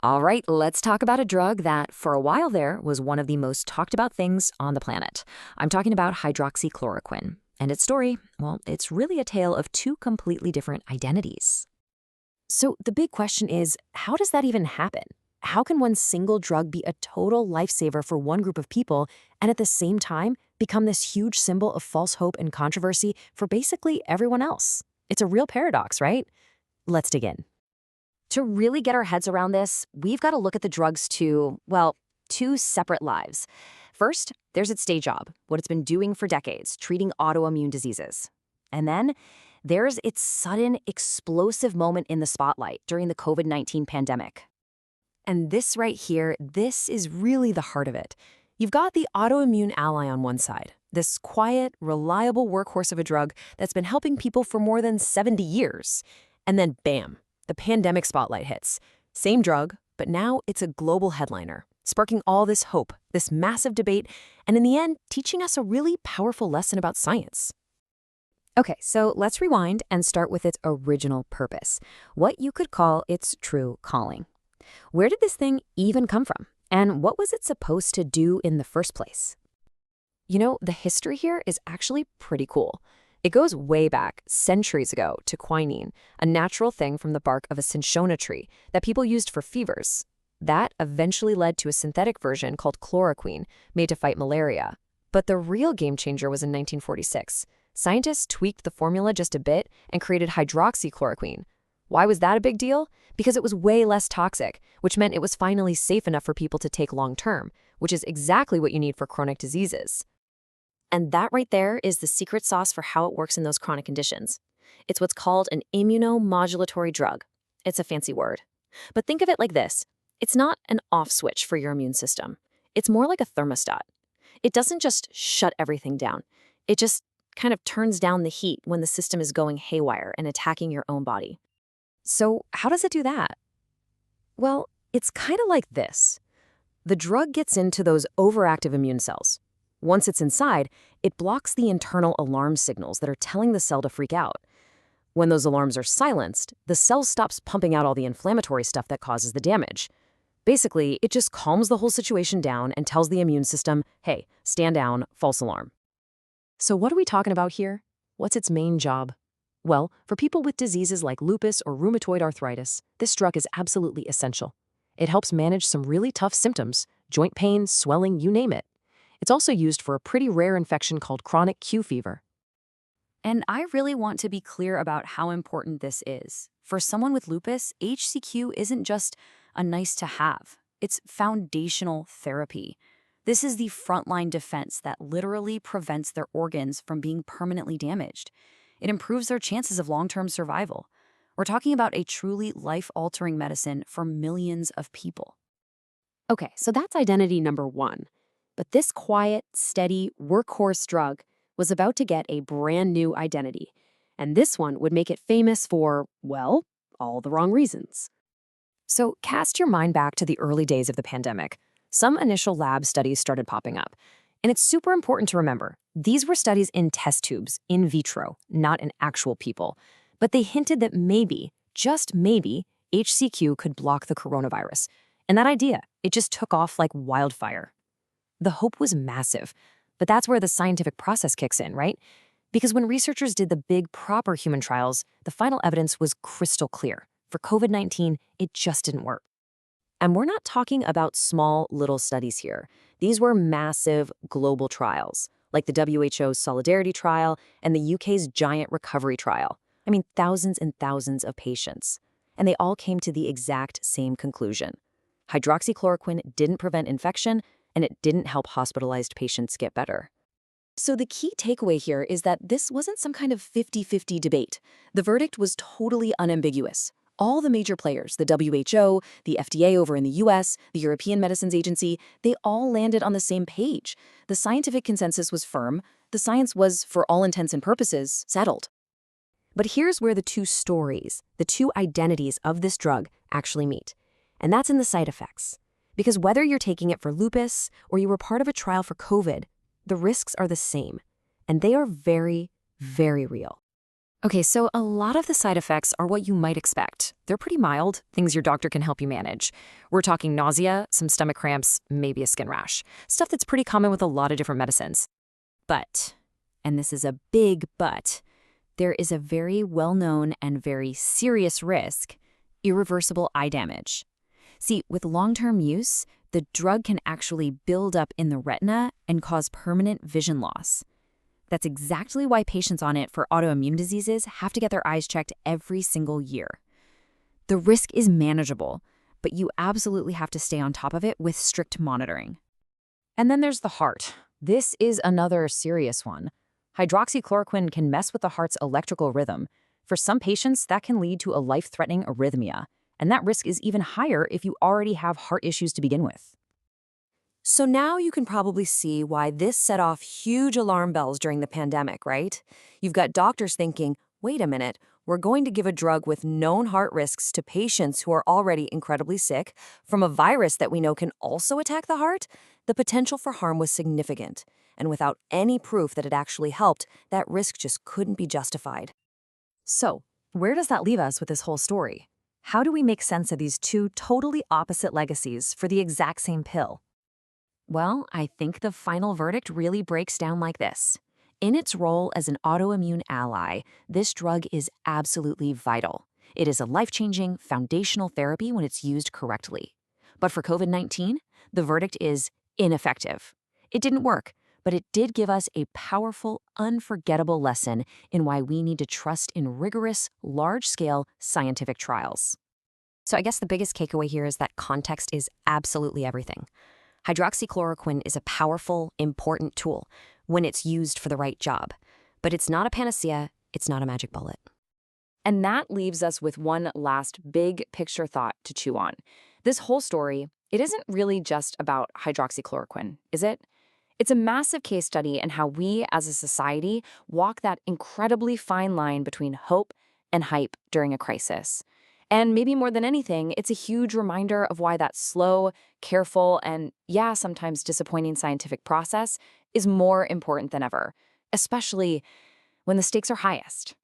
All right, let's talk about a drug that, for a while there, was one of the most talked about things on the planet. I'm talking about hydroxychloroquine. And its story, well, it's really a tale of two completely different identities. So the big question is, how does that even happen? How can one single drug be a total lifesaver for one group of people and at the same time become this huge symbol of false hope and controversy for basically everyone else? It's a real paradox, right? Let's dig in. To really get our heads around this, we've got to look at the drug's two separate lives. First, there's its day job, what it's been doing for decades, treating autoimmune diseases. And then there's its sudden, explosive moment in the spotlight during the COVID-19 pandemic. And this right here, this is really the heart of it. You've got the autoimmune ally on one side, this quiet, reliable workhorse of a drug that's been helping people for more than 70 years. And then bam, the pandemic spotlight hits. Same drug, but now it's a global headliner, sparking all this hope, this massive debate, and in the end, teaching us a really powerful lesson about science. Okay, so let's rewind and start with its original purpose, what you could call its true calling. Where did this thing even come from? And what was it supposed to do in the first place? You know, the history here is actually pretty cool. It goes way back, centuries ago, to quinine, a natural thing from the bark of a cinchona tree that people used for fevers. That eventually led to a synthetic version called chloroquine, made to fight malaria. But the real game changer was in 1946. Scientists tweaked the formula just a bit and created hydroxychloroquine. Why was that a big deal? Because it was way less toxic, which meant it was finally safe enough for people to take long-term, which is exactly what you need for chronic diseases. And that right there is the secret sauce for how it works in those chronic conditions. It's what's called an immunomodulatory drug. It's a fancy word. But think of it like this. It's not an off switch for your immune system. It's more like a thermostat. It doesn't just shut everything down. It just kind of turns down the heat when the system is going haywire and attacking your own body. So how does it do that? Well, it's kind of like this. The drug gets into those overactive immune cells. Once it's inside, it blocks the internal alarm signals that are telling the cell to freak out. When those alarms are silenced, the cell stops pumping out all the inflammatory stuff that causes the damage. Basically, it just calms the whole situation down and tells the immune system, hey, stand down, false alarm. So what are we talking about here? What's its main job? Well, for people with diseases like lupus or rheumatoid arthritis, this drug is absolutely essential. It helps manage some really tough symptoms, joint pain, swelling, you name it. It's also used for a pretty rare infection called chronic Q fever. And I really want to be clear about how important this is. For someone with lupus, HCQ isn't just a nice to have. It's foundational therapy. This is the frontline defense that literally prevents their organs from being permanently damaged. It improves their chances of long-term survival. We're talking about a truly life-altering medicine for millions of people. Okay, so that's identity number one. But this quiet, steady, workhorse drug was about to get a brand new identity. And this one would make it famous for, well, all the wrong reasons. So cast your mind back to the early days of the pandemic. Some initial lab studies started popping up. And it's super important to remember, these were studies in test tubes, in vitro, not in actual people. But they hinted that maybe, just maybe, HCQ could block the coronavirus. And that idea, it just took off like wildfire. The hope was massive, but that's where the scientific process kicks in, right? Because when researchers did the big, proper human trials, the final evidence was crystal clear. For COVID-19, it just didn't work. And we're not talking about small, little studies here. These were massive, global trials, like the WHO's Solidarity Trial and the UK's Giant Recovery Trial. I mean, thousands and thousands of patients. And they all came to the exact same conclusion. Hydroxychloroquine didn't prevent infection, and it didn't help hospitalized patients get better. So the key takeaway here is that this wasn't some kind of 50-50 debate. The verdict was totally unambiguous. All the major players, the WHO, the FDA over in the US, the European Medicines Agency, they all landed on the same page. The scientific consensus was firm. The science was, for all intents and purposes, settled. But here's where the two stories, the two identities of this drug actually meet. And that's in the side effects. Because whether you're taking it for lupus or you were part of a trial for COVID, the risks are the same. And they are very, very real. Okay, so a lot of the side effects are what you might expect. They're pretty mild, things your doctor can help you manage. We're talking nausea, some stomach cramps, maybe a skin rash. Stuff that's pretty common with a lot of different medicines. But, and this is a big but, there is a very well-known and very serious risk: irreversible eye damage. See, with long-term use, the drug can actually build up in the retina and cause permanent vision loss. That's exactly why patients on it for autoimmune diseases have to get their eyes checked every single year. The risk is manageable, but you absolutely have to stay on top of it with strict monitoring. And then there's the heart. This is another serious one. Hydroxychloroquine can mess with the heart's electrical rhythm. For some patients, that can lead to a life-threatening arrhythmia, and that risk is even higher if you already have heart issues to begin with. So now you can probably see why this set off huge alarm bells during the pandemic, right? You've got doctors thinking, wait a minute, we're going to give a drug with known heart risks to patients who are already incredibly sick from a virus that we know can also attack the heart? The potential for harm was significant, and without any proof that it actually helped, that risk just couldn't be justified. So, where does that leave us with this whole story? How do we make sense of these two totally opposite legacies for the exact same pill? Well, I think the final verdict really breaks down like this. In its role as an autoimmune ally, this drug is absolutely vital. It is a life-changing, foundational therapy when it's used correctly. But for COVID-19, the verdict is ineffective. It didn't work, but it did give us a powerful, unforgettable lesson in why we need to trust in rigorous, large-scale scientific trials. So I guess the biggest takeaway here is that context is absolutely everything. Hydroxychloroquine is a powerful, important tool when it's used for the right job. But it's not a panacea, it's not a magic bullet. And that leaves us with one last big picture thought to chew on. This whole story, it isn't really just about hydroxychloroquine, is it? It's a massive case study in how we as a society walk that incredibly fine line between hope and hype during a crisis. And maybe more than anything, it's a huge reminder of why that slow, careful, and yeah, sometimes disappointing scientific process is more important than ever, especially when the stakes are highest.